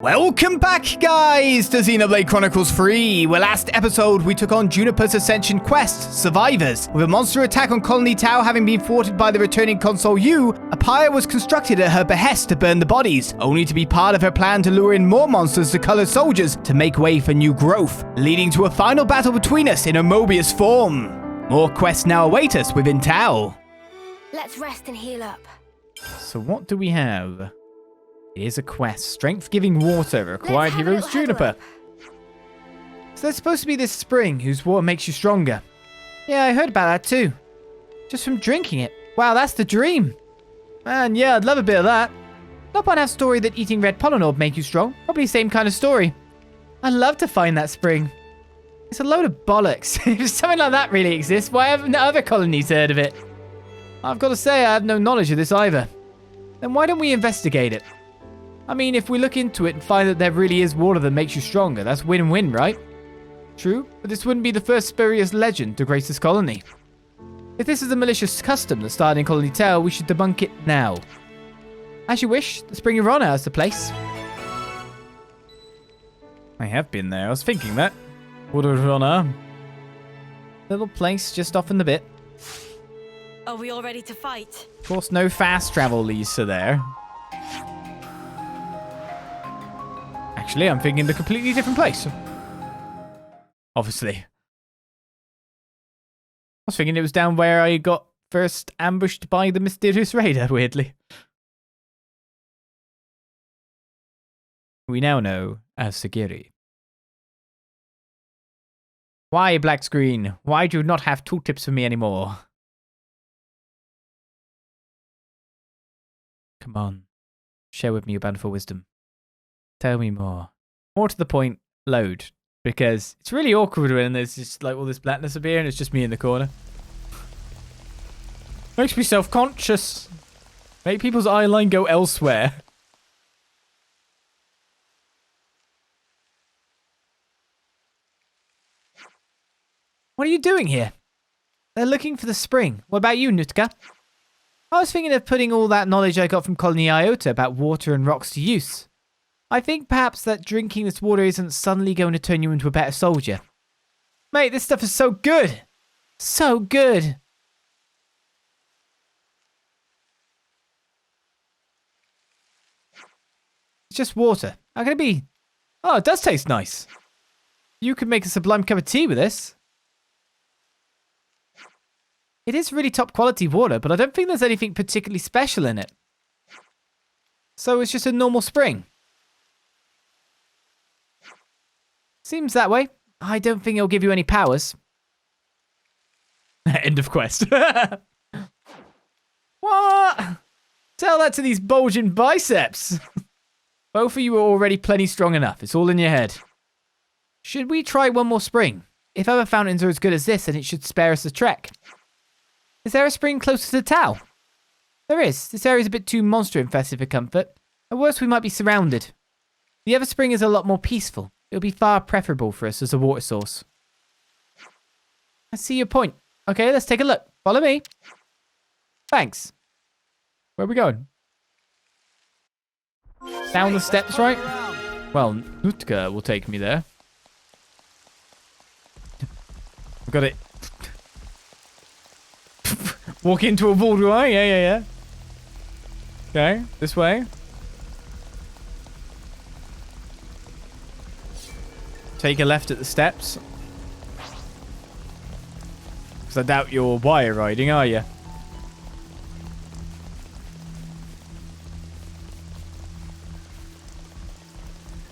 Welcome back, guys, to Xenoblade Chronicles 3, where last episode we took on Juniper's Ascension quest, Survivors. With a monster attack on Colony Tau having been thwarted by the returning Console U, a pyre was constructed at her behest to burn the bodies, only to be part of her plan to lure in more monsters to colored soldiers to make way for new growth, leading to a final battle between us in a Mobius form. More quests now await us within Tau. Let's rest and heal up. So what do we have? It is a quest. Strength-giving water. Acquired heroes Juniper. So there's supposed to be this spring whose water makes you stronger. Yeah, I heard about that too. Just from drinking it. Wow, that's the dream. Man, yeah, I'd love a bit of that. Not one have story that eating red pollen orb make you strong. Probably same kind of story. I'd love to find that spring. It's a load of bollocks. If something like that really exists, why haven't other colonies heard of it? I've got to say, I have no knowledge of this either. Then why don't we investigate it? I mean, if we look into it and find that there really is water that makes you stronger, that's win-win, right? True, but this wouldn't be the first spurious legend to grace this colony. If this is a malicious custom that started in Colony Tau, we should debunk it now. As you wish, the Spring of Rhonnar is the place. I have been there, I was thinking that. Water of Rhonnar. Little place just off in the bit. Are we all ready to fight? Of course, no fast travel leads to there. Actually, I'm thinking a completely different place. Obviously. I was thinking it was down where I got first ambushed by the mysterious raider, weirdly. We now know as Sagiri. Why, black screen? Why do you not have tooltips for me anymore? Come on. Share with me your bountiful wisdom. Tell me more. More to the point, load. Because it's really awkward when there's just like all this blackness appearing and it's just me in the corner. Makes me self-conscious. Make people's eye line go elsewhere. What are you doing here? They're looking for the spring. What about you, Nutka? I was thinking of putting all that knowledge I got from Colony Iota about water and rocks to use. I think perhaps that drinking this water isn't suddenly going to turn you into a better soldier. Mate, this stuff is so good. So good. It's just water. How can it be? Oh, it does taste nice. You could make a sublime cup of tea with this. It is really top quality water, but I don't think there's anything particularly special in it. So it's just a normal spring. Seems that way. I don't think it'll give you any powers. End of quest. What? Tell that to these bulging biceps. Both of you are already plenty strong enough. It's all in your head. Should we try one more spring? If other fountains are as good as this, then it should spare us the trek. Is there a spring closer to Tau? There is. This area is a bit too monster infested for comfort. At worst, we might be surrounded. The other spring is a lot more peaceful. It'll be far preferable for us as a water source. I see your point. Okay, let's take a look. Follow me. Thanks. Where are we going? Down the steps, right? Well, Nutka will take me there. I've got it. Walk into a wall, do I? Yeah. Okay, this way. Take a left at the steps. Because I doubt you're wire riding, are you?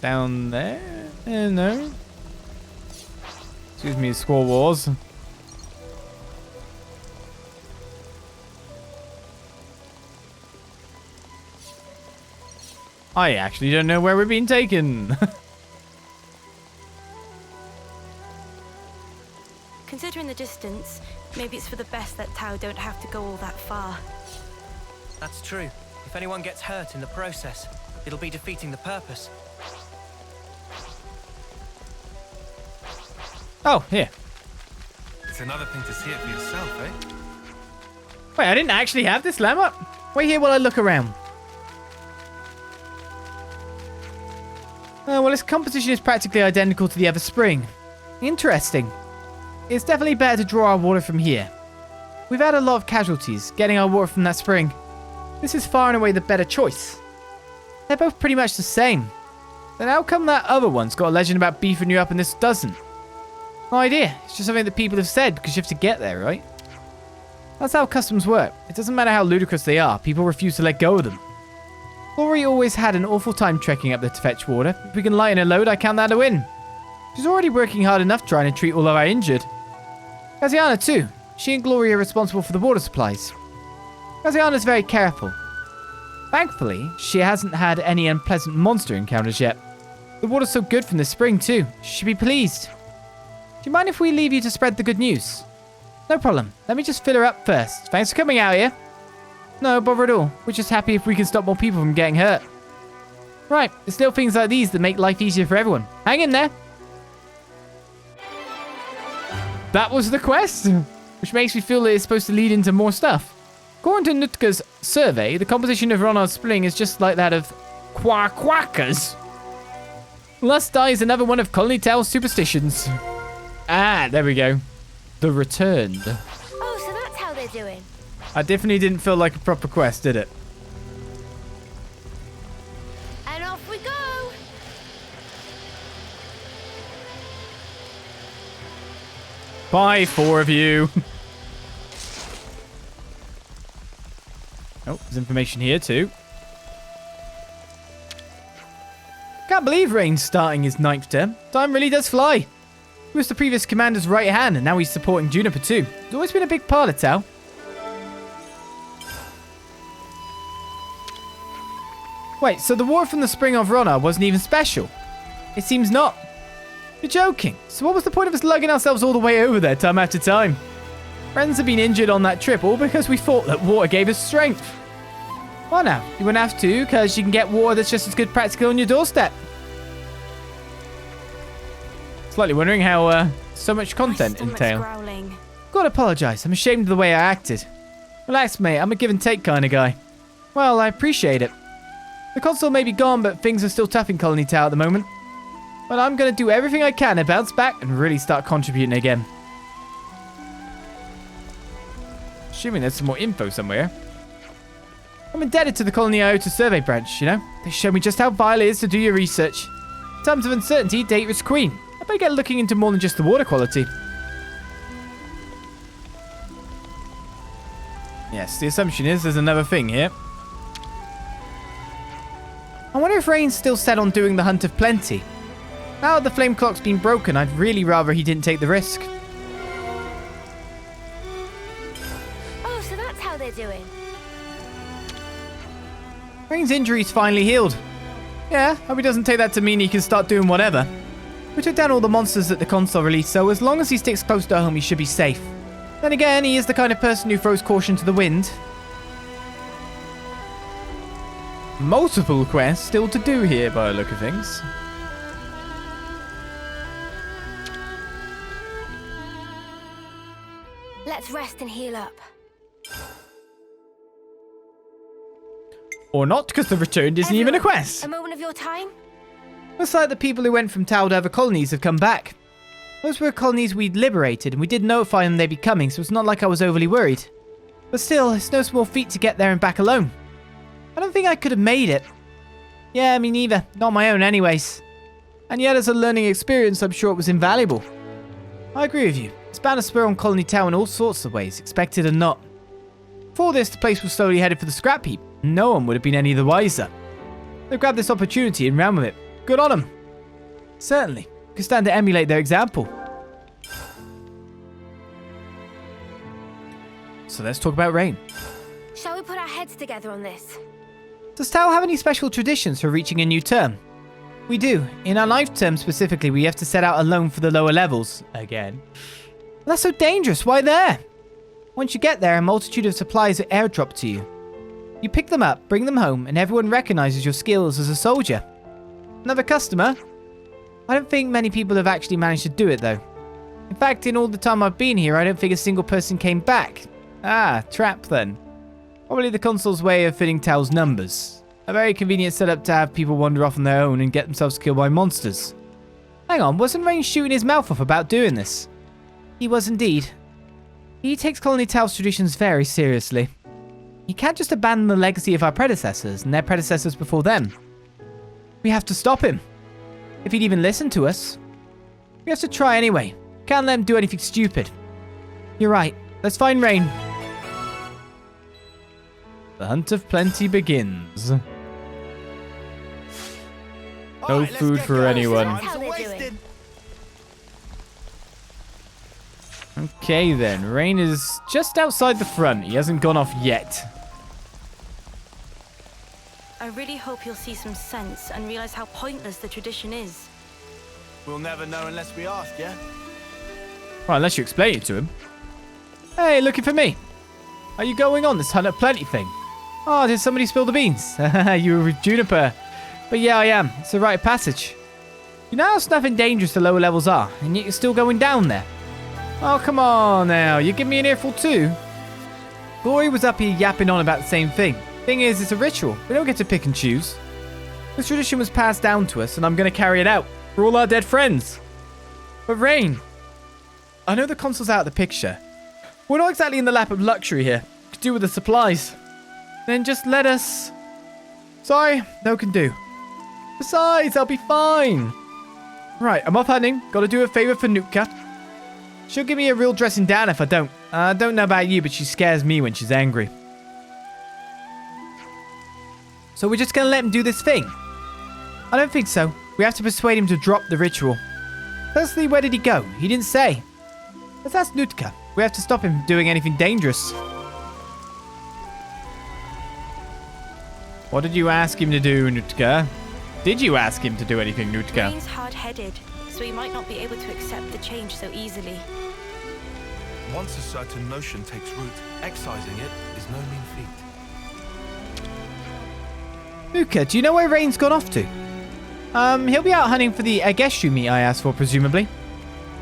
Down there? No. Excuse me, Squall Wars. I actually don't know where we're being taken. Considering the distance, maybe it's for the best that Tau don't have to go all that far. That's true. If anyone gets hurt in the process, it'll be defeating the purpose. Oh, here. It's another thing to see it for yourself, eh? Wait, I didn't actually have this lamp up? Wait here while I look around. Well, its composition is practically identical to the other spring. Interesting. It's definitely better to draw our water from here. We've had a lot of casualties getting our water from that spring. This is far and away the better choice. They're both pretty much the same. Then how come that other one's got a legend about beefing you up and this doesn't? No idea. It's just something that people have said because you have to get there, right? That's how customs work. It doesn't matter how ludicrous they are, people refuse to let go of them. Laurie always had an awful time trekking up there to fetch water. If we can lighten her load, I count that a win. She's already working hard enough trying to treat all of our injured. Gaziana too. She and Gloria are responsible for the water supplies. Gaziana's very careful. Thankfully, she hasn't had any unpleasant monster encounters yet. The water's so good from this spring too. She should be pleased. Do you mind if we leave you to spread the good news? No problem. Let me just fill her up first. Thanks for coming out here. No bother at all. We're just happy if we can stop more people from getting hurt. Right, it's little things like these that make life easier for everyone. Hang in there. That was the quest, which makes me feel that it's supposed to lead into more stuff. According to Nutka's survey, the composition of Rhonnar's spring is just like that of Quacquaca's. Lust dies another one of Colony Tale's superstitions. Ah, there we go. The Returned. Oh, so that's how they're doing. I definitely didn't feel like a proper quest, did it? And off we go. Bye, 4 of you. Oh, there's information here too. Can't believe Raine's starting his 9th term. Time really does fly. He was the previous commander's right hand, and now he's supporting Juniper too. He's always been a big part of Tal. Wait, so the water from the spring of Rhonnar wasn't even special? It seems not. You're joking. So what was the point of us lugging ourselves all the way over there time after time? Friends have been injured on that trip, all because we thought that water gave us strength. Well now, you wouldn't have to, because you can get water that's just as good practically on your doorstep. Slightly wondering how so much content entail. Growling. Gotta apologise, I'm ashamed of the way I acted. Relax mate, I'm a give and take kind of guy. Well, I appreciate it. The console may be gone, but things are still tough in Colony Tower at the moment. But I'm gonna do everything I can to bounce back and really start contributing again. Assuming there's some more info somewhere. I'm indebted to the Colony Iota survey branch, you know? They showed me just how vital it is to do your research. In times of uncertainty, data is queen. I better get looking into more than just the water quality. Yes, the assumption is there's another thing here. I wonder if Raine's still set on doing the Hunt of Plenty. Now that the flame clock's been broken, I'd really rather he didn't take the risk. Oh, so that's how they're doing. Raine's injury's finally healed. Yeah, hope he doesn't take that to mean he can start doing whatever. We took down all the monsters that the console released, so as long as he sticks close to home, he should be safe. Then again, he is the kind of person who throws caution to the wind. Multiple quests still to do here by the look of things. Let's rest and heal up. Or not, because the Returned isn't even a quest. A moment of your time? Looks like the people who went from Tal to other colonies have come back. Those were colonies we'd liberated, and we did notify them they'd be coming, so it's not like I was overly worried. But still, it's no small feat to get there and back alone. I don't think I could have made it. Yeah, me neither. Not my own anyways. And yet, as a learning experience, I'm sure it was invaluable. I agree with you. It's bound to spur on Colony Tower in all sorts of ways, expected and not. Before this, the place was slowly headed for the scrap heap. No one would have been any the wiser. They grabbed this opportunity and ran with it. Good on them. Certainly. Could stand to emulate their example. So let's talk about Raine. Shall we put our heads together on this? Does Tao have any special traditions for reaching a new term? We do. In our 9th term specifically, we have to set out alone for the lower levels. Again. But that's so dangerous. Why there? Once you get there, a multitude of supplies are airdropped to you. You pick them up, bring them home, and everyone recognizes your skills as a soldier. Another customer? I don't think many people have actually managed to do it, though. In fact, in all the time I've been here, I don't think a single person came back. Ah, trap then. Probably the console's way of fitting Tao's numbers. A very convenient setup to have people wander off on their own and get themselves killed by monsters. Hang on, wasn't Raine shooting his mouth off about doing this? He was indeed. He takes Colony Tau's traditions very seriously. He can't just abandon the legacy of our predecessors and their predecessors before them. We have to stop him. If he'd even listen to us. We have to try anyway. Can't let him do anything stupid. You're right. Let's find Raine. The hunt of plenty begins. No food for anyone. Okay then, Raine is just outside the front. He hasn't gone off yet. I really hope you'll see some sense and realize how pointless the tradition is. We'll never know unless we ask, yeah? Well, unless you explain it to him. Hey, looking for me. Are you going on this hunt of plenty thing? Oh, did somebody spill the beans? You were with Juniper. But yeah, I am. It's a rite of passage. You know how nothing dangerous the lower levels are, and yet you're still going down there. Oh, come on now. You give me an earful too? Glory was up here yapping on about the same thing. Thing is, it's a ritual. We don't get to pick and choose. This tradition was passed down to us, and I'm going to carry it out for all our dead friends. But Raine, I know the console's out of the picture. We're not exactly in the lap of luxury here. Could do with the supplies. Then just let us... Sorry, no can do. Besides, I'll be fine. Right, I'm off hunting. Gotta do a favor for Nootka. She'll give me a real dressing down if I don't. I don't know about you, but she scares me when she's angry. So we're just gonna let him do this thing? I don't think so. We have to persuade him to drop the ritual. Firstly, where did he go? He didn't say. Let's ask Nootka. We have to stop him from doing anything dangerous. What did you ask him to do, Nootka? Did you ask him to do anything, Nootka? Raine's hard-headed, so he might not be able to accept the change so easily. Once a certain notion takes root, excising it is no mean feat. Nootka, do you know where Raine's gone off to? He'll be out hunting for the Ageshu meat I asked for, presumably.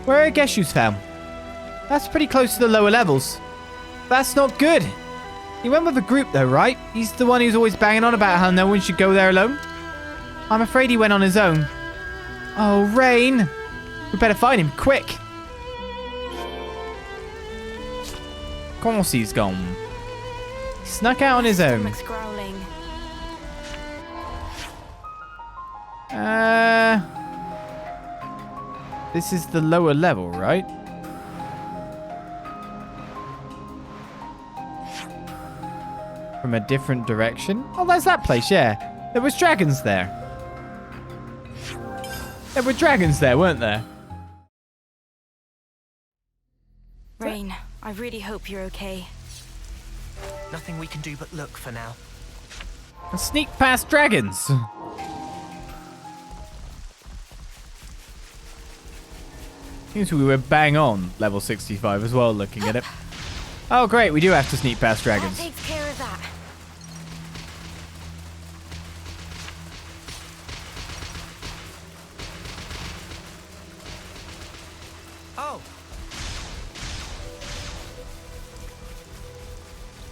Where are Ageshu's found? That's pretty close to the lower levels. That's not good. He went with a group though, right? He's the one who's always banging on about how no one should go there alone. I'm afraid he went on his own. Oh, Raine. We better find him quick. Of course he's gone. He snuck out on his own. Stomach's growling. This is the lower level, right? From a different direction? Oh, there's that place, yeah. There was dragons there. There were dragons there, weren't there? Raine, I really hope you're okay. Nothing we can do but look for now. And sneak past dragons. Seems we were bang on level 65 as well, looking at it. Oh, great. We do have to sneak past dragons. That takes care of that. Oh,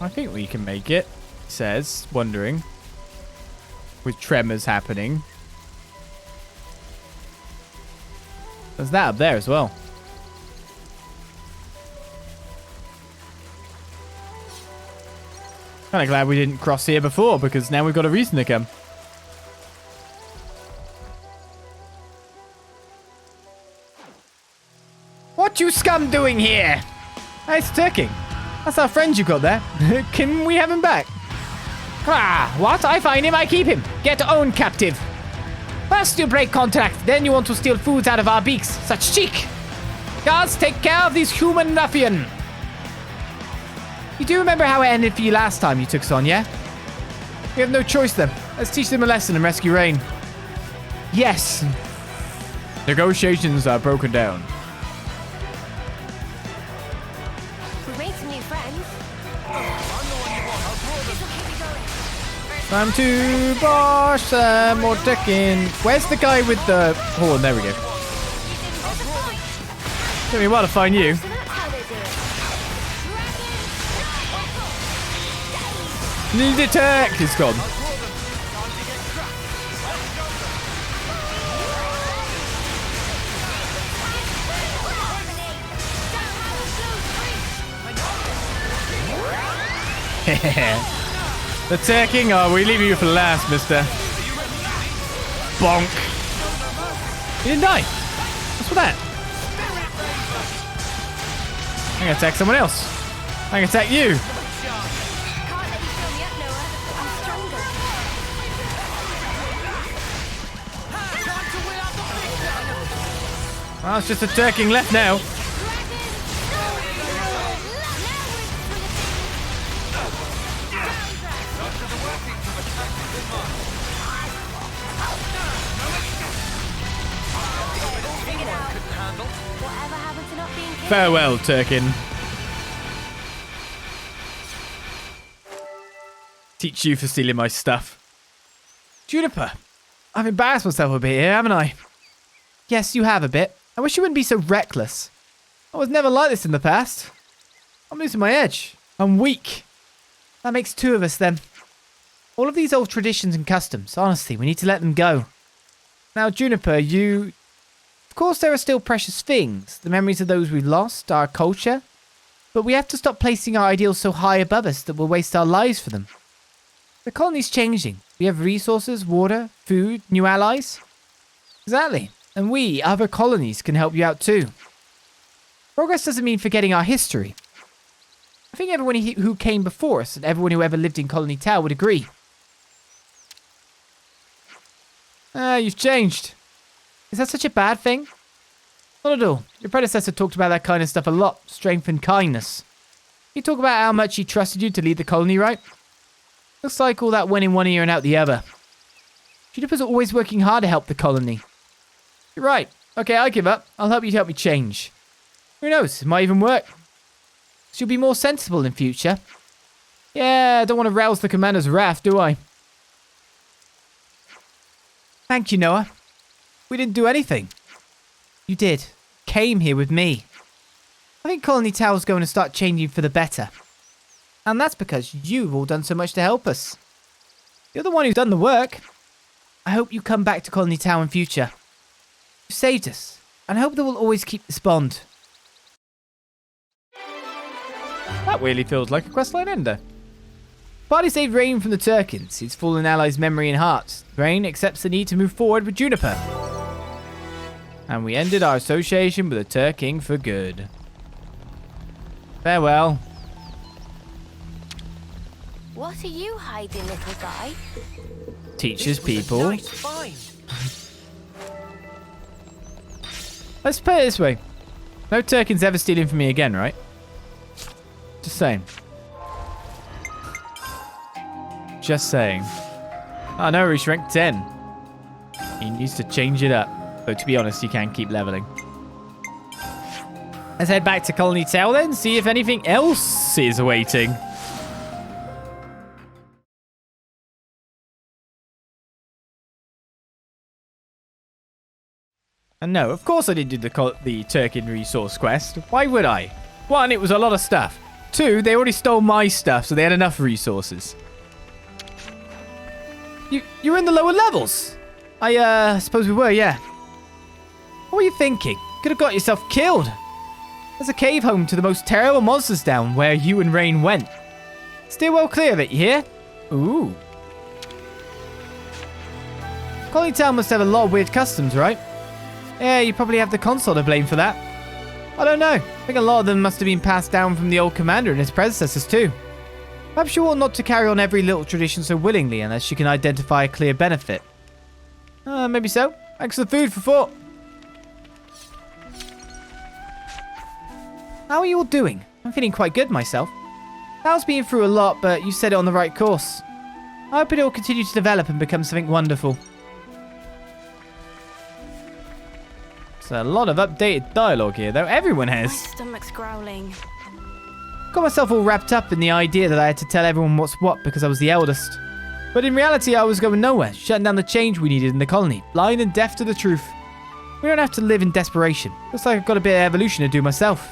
I think we can make it, says, wondering. With tremors happening. There's that up there as well. Kind of glad we didn't cross here before, because now we've got a reason to come. What you scum doing here? Hey, it's Turking. That's our friend you got there. Can we have him back? Ah, what? I find him, I keep him. Get owned, captive. First you break contract, then you want to steal foods out of our beaks. Such cheek. Guards, take care of this human ruffian. You do remember how it ended for you last time you took us on, yeah? We have no choice then. Let's teach them a lesson and rescue Raine. Yes. Negotiations are broken down. We made some new friends. Time to bosh some more chicken. Where's the guy with the horn? There we go. Took me a while to find you. So that's how they do it. Need attack! He's gone. The turking? Oh, we leave you for last, mister. Bonk. You didn't die. What's with that? I'm gonna attack someone else. I'm gonna attack you. Can't let you fill me up, Noah. I'm stronger. Well, it's just a turking left now. Whatever happened to not being killed? Farewell, Turkin. Teach you for stealing my stuff. Juniper, I've embarrassed myself a bit here, haven't I? Yes, you have a bit. I wish you wouldn't be so reckless. I was never like this in the past. I'm losing my edge. I'm weak. That makes two of us then. All of these old traditions and customs, honestly, we need to let them go. Now, Juniper, you... Of course, there are still precious things, the memories of those we've lost, our culture. But we have to stop placing our ideals so high above us that we'll waste our lives for them. The colony's changing. We have resources, water, food, new allies. Exactly. And we, other colonies, can help you out too. Progress doesn't mean forgetting our history. I think everyone who came before us and everyone who ever lived in Colony Tower would agree. You've changed. Is that such a bad thing? Not at all. Your predecessor talked about that kind of stuff a lot. Strength and kindness. He talked about how much he trusted you to lead the colony, right? Looks like all that went in one ear and out the other. Juniper's always working hard to help the colony. You're right. Okay, I give up. I'll help you to help me change. Who knows? It might even work. She'll be more sensible in future. Yeah, I don't want to rouse the commander's wrath, do I? Thank you, Noah. We didn't do anything. You did. Came here with me. I think Colony Tower's going to start changing for the better. And that's because you've all done so much to help us. You're the one who's done the work. I hope you come back to Colony Tower in future. You saved us, and I hope that we'll always keep this bond. That really feels like a questline ender. Party saved Raine from the Turkins, his fallen allies' memory and heart. Raine accepts the need to move forward with Juniper. And we ended our association with the Turking for good. Farewell. What are you hiding, little guy? Teaches This was a people. nice find. Let's put it this way. No Turkins ever stealing from me again, right? Just saying. Just saying. Oh no, he's rank 10. He needs to change it up. Though to be honest, he can keep leveling. Let's head back to Colony Tower then, see if anything else is waiting. And no, of course I didn't do the Turkin resource quest. Why would I? One, it was a lot of stuff. Two, they already stole my stuff, so they had enough resources. You were in the lower levels? I suppose we were, yeah. What were you thinking? Could have got yourself killed. There's a cave home to the most terrible monsters down where you and Raine went. Steer well clear of it, you hear? Ooh. Colony Town must have a lot of weird customs, right? Yeah, you probably have the console to blame for that. I don't know. I think a lot of them must have been passed down from the old commander and his predecessors too. Perhaps you ought not to carry on every little tradition so willingly unless you can identify a clear benefit. Maybe so. Thanks for the food for thought. How are you all doing? I'm feeling quite good myself. Val's been through a lot, but you set it on the right course. I hope it will continue to develop and become something wonderful. It's a lot of updated dialogue here, though. Everyone My has. stomach's growling. Got myself all wrapped up in the idea that I had to tell everyone what's what because I was the eldest. But in reality, I was going nowhere, shutting down the change we needed in the colony, blind and deaf to the truth. We don't have to live in desperation. Looks like I've got a bit of evolution to do myself.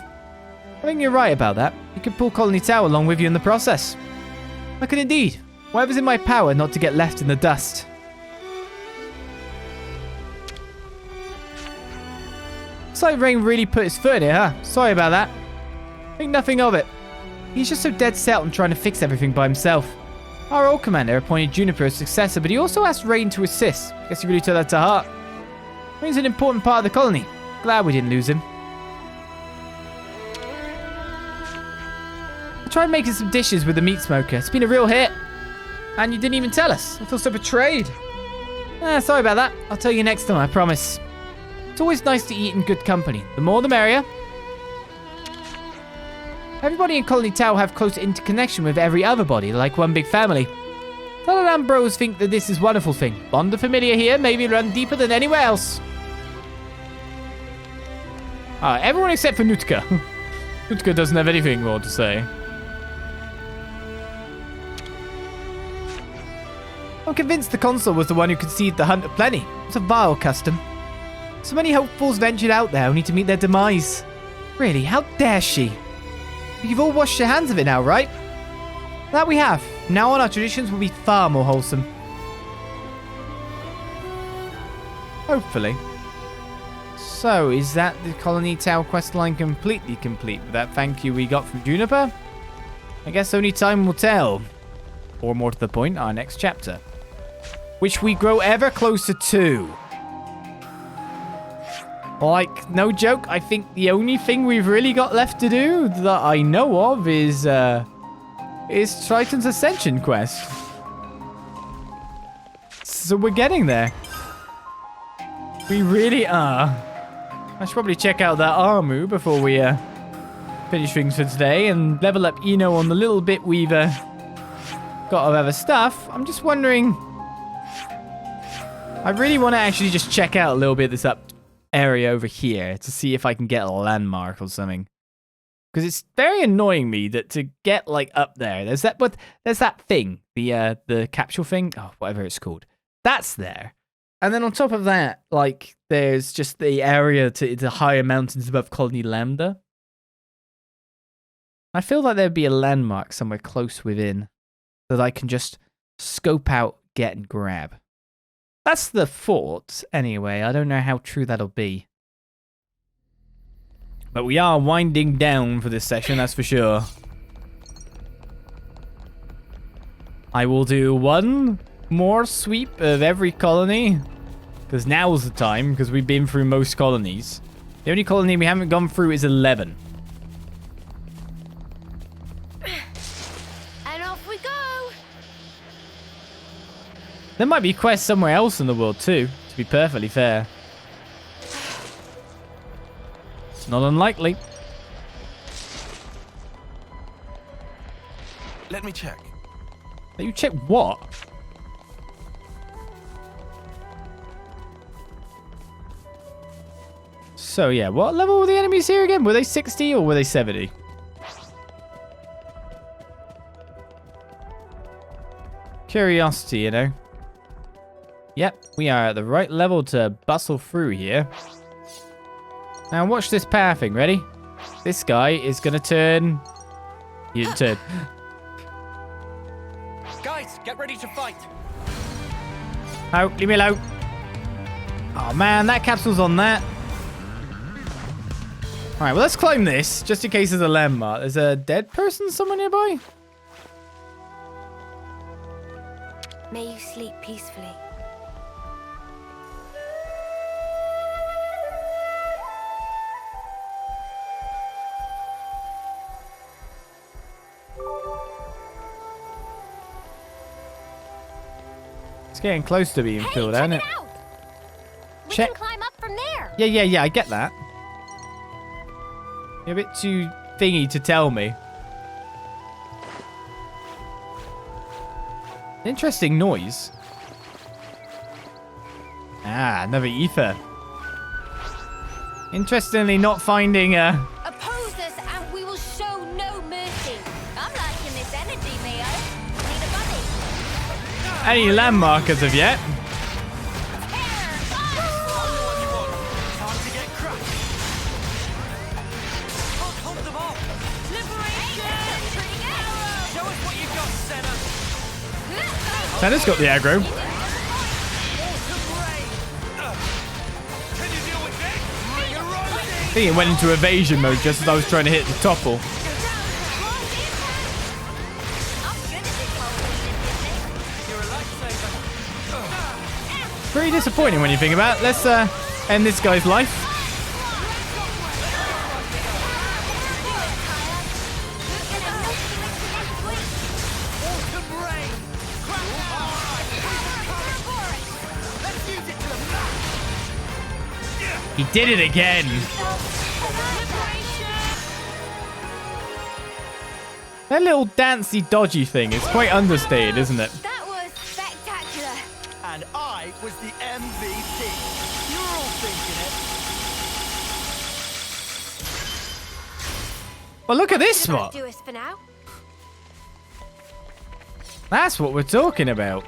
I think you're right about that. You could pull Colony Tower along with you in the process. I could indeed. Whatever's in my power not to get left in the dust. Looks like Raine really put his foot in it, huh? Sorry about that. Think nothing of it. He's just so dead set on trying to fix everything by himself. Our old commander appointed Juniper as successor, but he also asked Raine to assist. Guess he really took that to heart. Raine's an important part of the colony. Glad we didn't lose him. I tried making some dishes with the meat smoker. It's been a real hit. And you didn't even tell us. I feel so betrayed. Sorry about that. I'll tell you next time, I promise. It's always nice to eat in good company. The more the merrier. Everybody in Colony Tau have close interconnection with every other body, like one big family. Telegram bros think that this is a wonderful thing. Bond of familiar here, maybe run deeper than anywhere else. Everyone except for Nutka. Nutka doesn't have anything more to say. I'm convinced the consul was the one who conceived the Hunt of Plenty. It's a vile custom. So many hopefuls ventured out there only to meet their demise. Really, how dare she? You've all washed your hands of it now, right? That we have. Now on, our traditions will be far more wholesome. Hopefully. So, is that the Colony Tau questline completely complete with that thank you we got from Juniper? I guess only time will tell. Or more to the point, our next chapter. Which we grow ever closer to. Like, no joke, I think the only thing we've really got left to do that I know of is Triton's Ascension quest. So we're getting there. We really are. I should probably check out that Armu before we finish things for today and level up Eno on the little bit we've got of other stuff. I'm just wondering... I really want to actually just check out a little bit of this area over here to see if I can get a landmark or something. Because it's very annoying me that to get like up there's that thing, the capsule thing, whatever it's called. That's there. And then on top of that, like there's just the area to the higher mountains above Colony Lambda. I feel like there'd be a landmark somewhere close within that I can just scope out, get and grab. That's the thought, anyway. I don't know how true that'll be. But we are winding down for this session, that's for sure. I will do one more sweep of every colony. Because now's the time, because we've been through most colonies. The only colony we haven't gone through is 11. And off we go. There might be quests somewhere else in the world too, to be perfectly fair. It's not unlikely. Let me check. Let you check what? So yeah, what level were the enemies here again? Were they 60 or were they 70? Curiosity, you know. Yep, we are at the right level to bustle through here. Now watch this pathing, ready? This guy is gonna turn... He didn't turn. Guys, get ready to fight. Oh, leave me alone. Oh man, that capsule's on that. Alright, well let's climb this, just in case there's a landmark. There's a dead person somewhere nearby? May you sleep peacefully. It's getting close to being filled, isn't it? We Check. can climb up from there. Yeah, I get that. You're a bit too thingy to tell me. Interesting noise. Ah, another ether. Interestingly, not finding a... Oppose us and we will show no mercy. I'm liking this energy, Mio. Need a buddy. any landmark as of yet. Senna's got the aggro. I think it went into evasion mode just as I was trying to hit the topple. Pretty disappointing when you think about it. Let's end this guy's life. He did it again. That little dancey dodgy thing is quite understated, isn't it? That was spectacular. And I was the MVP. You're all thinking it. Well, look at this That'll spot. do us for now. That's what we're talking about.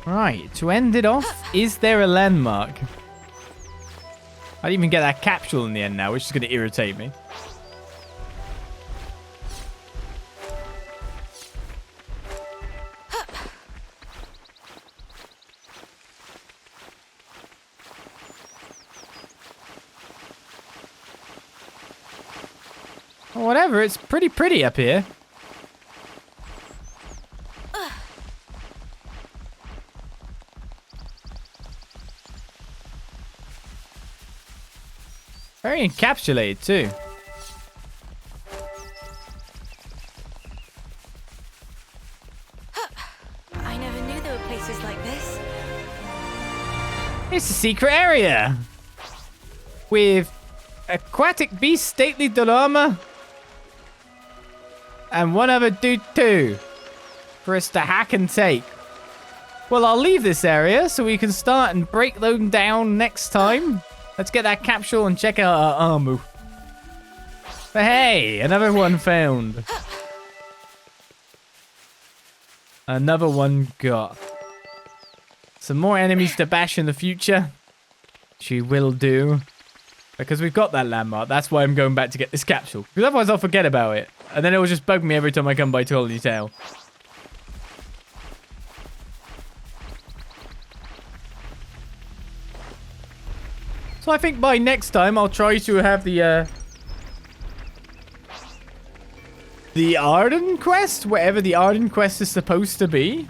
Right, to end it off, is there a landmark? I didn't even get that capsule in the end now, which is going to irritate me. Well, whatever, it's pretty up here. Very encapsulated, too. I never knew there were places like this. It's a secret area. With aquatic beast, stately dilemma, and one other dude, too. For us to hack and take. Well, I'll leave this area so we can start and break them down next time. Let's get that capsule and check out our armor. But hey, another one found. Another one got. Some more enemies to bash in the future. She will do. Because we've got that landmark. That's why I'm going back to get this capsule. Because otherwise I'll forget about it. And then it will just bug me every time I come by Trilogy Tale. So I think by next time I'll try to have the Arden quest, whatever the Arden quest is supposed to be.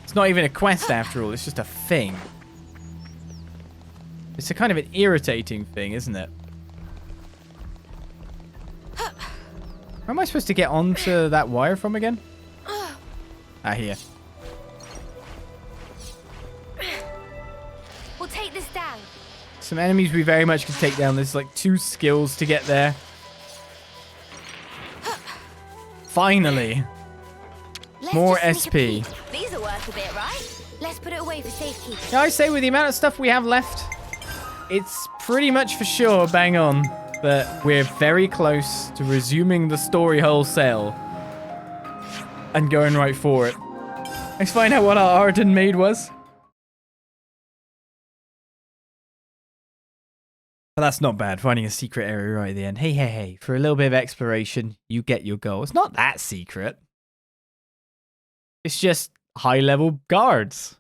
It's not even a quest after all, it's just a thing. It's a kind of an irritating thing, isn't it? Where am I supposed to get onto that wire from again? Ah, here. We'll take this down. Some enemies we very much could take down. There's like 2 skills to get there. Finally. Let's More just sneak a SP. peek. These are worth a bit, right? Let's put it away for safekeeping. Yeah, I say with the amount of stuff we have left, it's pretty much for sure bang on that we're very close to resuming the story wholesale and going right for it. Let's find out what our Arden maid was. But that's not bad, finding a secret area right at the end. Hey, for a little bit of exploration, you get your goal. It's not that secret. It's just high-level guards.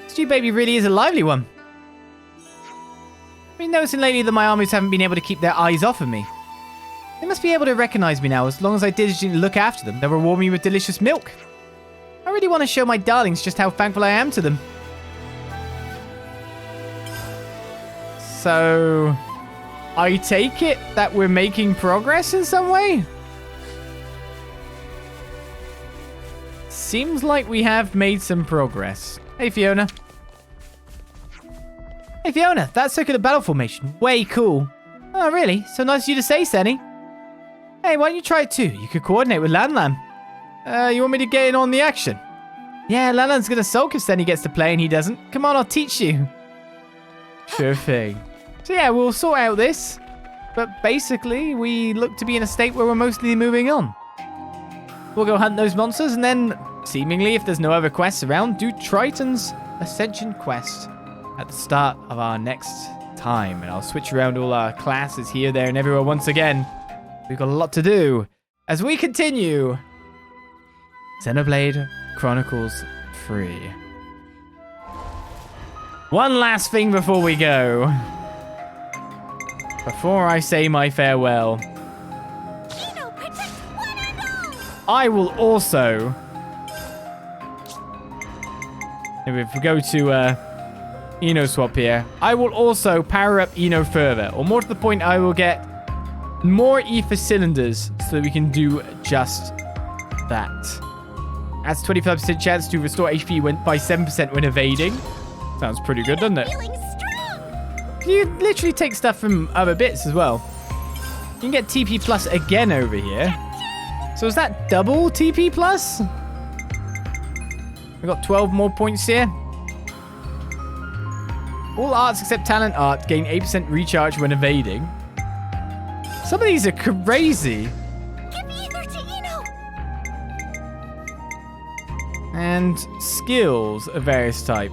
Stew Baby really is a lively one. I've been noticing lately that my armies haven't been able to keep their eyes off of me. They must be able to recognize me now as long as I diligently look after them. They'll reward me with delicious milk. I really want to show my darlings just how thankful I am to them. So, I take it that we're making progress in some way? Seems like we have made some progress. Hey, Fiona. Hey, Fiona, that circular battle formation. Way cool. Oh, really? So nice of you to say, Senny. Hey, why don't you try it too? You could coordinate with Lan. You want me to get in on the action? Yeah, Lan's gonna sulk if Senny gets to play and he doesn't. Come on, I'll teach you. Sure thing. So yeah, we'll sort out this. But basically, we look to be in a state where we're mostly moving on. We'll go hunt those monsters and then, seemingly, if there's no other quests around, do Triton's Ascension quest at the start of our next time. And I'll switch around all our classes here, there, and everywhere once again. We've got a lot to do as we continue Xenoblade Chronicles 3. One last thing before we go. Before I say my farewell. Eno, protect one and all! I will also... If we go to Eno swap here, I will also power up Eno further. Or more to the point, I will get more ether cylinders so that we can do just that. Adds 25% chance to restore HP by 7% when evading. Sounds pretty good, doesn't it? Feeling strong! You literally take stuff from other bits as well. You can get TP plus again over here. So is that double TP plus? We got 12 more points here. All arts except talent art gain 8% recharge when evading. Some of these are crazy. Give ether to Eno! And skills of various type.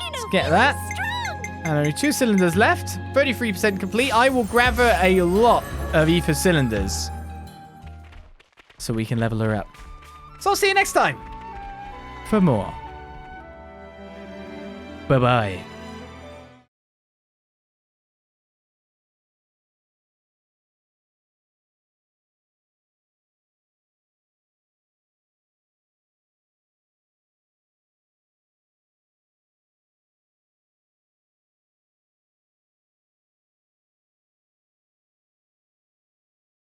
Eno, Get that. strong! And only 2 cylinders left. 33% complete. I will grab her a lot of ether cylinders, so we can level her up. So I'll see you next time for more. Bye-bye.